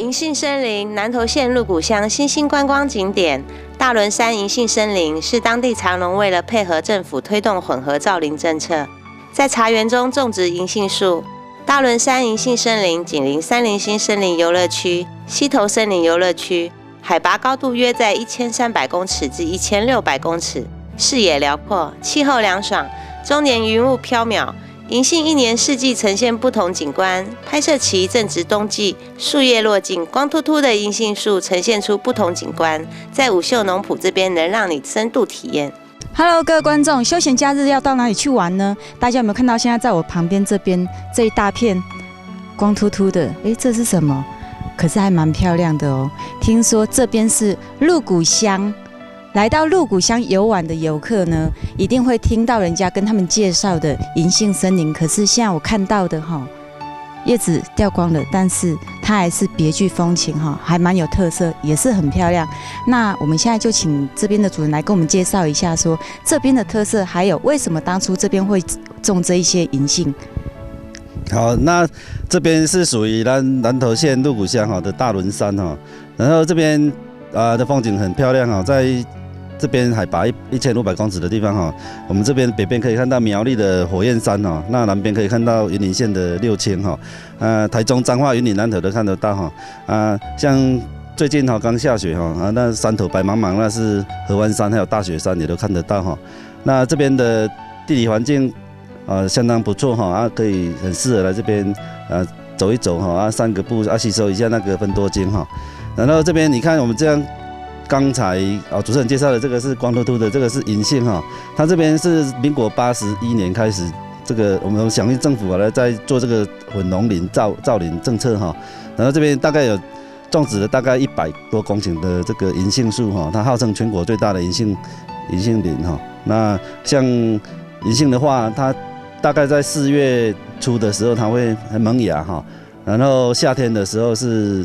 银杏森林，南投县鹿谷乡新兴观光景点。大仑山银杏森林是当地茶农为了配合政府推动混合造林政策，在茶园中种植银杏树。大仑山银杏森林紧邻三林新森林游乐区、溪头森林游乐区，海拔高度约在1300公尺至1600公尺，视野辽阔，气候凉爽，终年云雾飘渺。银杏一年四季呈现不同景观，拍摄期正值冬季，树叶落尽，光秃秃的银杏树呈现出不同景观，在武秀农圃这边能让你深度体验。Hello， 各位观众，休闲假日要到哪里去玩呢？大家有没有看到现在在我旁边这边这一大片光秃秃的？这是什么？可是还蛮漂亮的哦。听说这边是鹿谷乡。来到鹿谷乡游玩的游客呢，一定会听到人家跟他们介绍的银杏森林。可是现在我看到的叶子掉光了，但是它还是别具风情还蛮有特色，也是很漂亮。那我们现在就请这边的主人来跟我们介绍一下，说这边的特色，还有为什么当初这边会种这一些银杏。好，那这边是属于南投县鹿谷乡的大仑山然后这边的风景很漂亮在这边海拔1500公尺的地方我们这边北边可以看到苗栗的火焰山那南边可以看到云林县的六轻台中彰化云林南投都看得到像最近刚下雪那山头白茫茫，那是合欢山还有大雪山也都看得到那这边的地理环境相当不错可以很适合来这边走一走散个步吸收一下那个芬多精然后这边你看我们这样。刚才主持人介绍的这个是光秃秃的，这个是银杏它这边是民国81年开始，这个我们响应政府在做这个混农林造林政策然后这边大概有种植了大概100多公顷的这个银杏树它号称全国最大的银杏林那像银杏的话，它大概在4月初的时候它会很萌芽然后夏天的时候是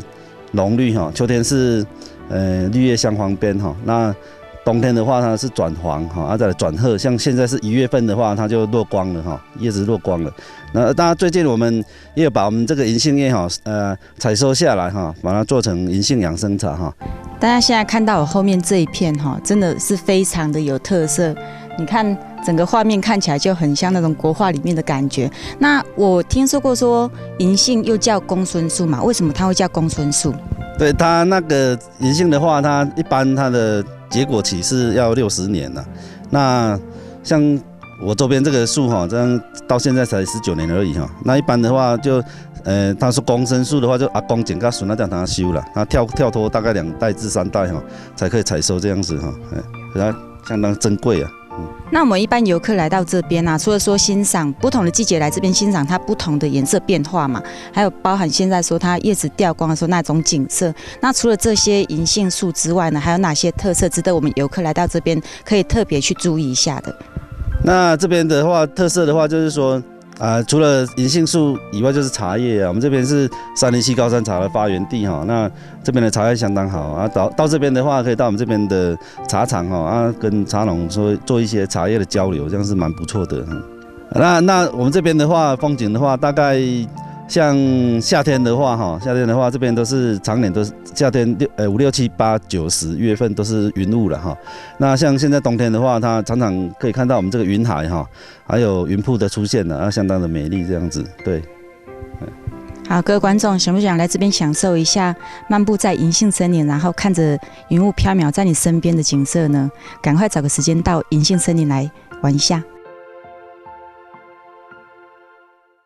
浓绿秋天是绿叶香黄边那冬天的话它是转黄再来转褐，像现在是1月份的话它就落光了叶子落光了。那当然最近我们也有把我们这个银杏叶采收下来把它做成银杏养生茶大家现在看到我后面这一片真的是非常的有特色。你看整个画面看起来就很像那种国画里面的感觉。那我听说过说银杏又叫公孙树嘛，为什么它会叫公孙树？对，它那个银杏的话，它一般它的结果期是要60年了。那像我周边这个树这样到现在才19年而已那一般的话就他说公孙树的话，就阿公剪到孙那这样他修了，他跳脱大概2代至3代才可以采收这样子它相当珍贵那我们一般游客来到这边除了说欣赏不同的季节来这边欣赏它不同的颜色变化嘛，还有包含现在说它叶子掉光的时候那种景色。那除了这些银杏树之外呢，还有哪些特色值得我们游客来到这边可以特别去注意一下的？那这边的话，特色的话就是说除了银杏树以外，就是茶叶我们这边是307高山茶的发源地那这边的茶叶相当好到这边的话，可以到我们这边的茶厂跟茶农做一些茶叶的交流，这样是蛮不错的那我们这边的话，风景的话，大概像夏天的话这边都是常年都是夏天5、6、7、8、9、10月份都是云雾了那像现在冬天的话，它常常可以看到我们这个云海还有云瀑的出现了相当的美丽这样子。对。好，各位观众，想不想来这边享受一下漫步在银杏森林，然后看着云雾飘渺在你身边的景色呢？赶快找个时间到银杏森林来玩一下。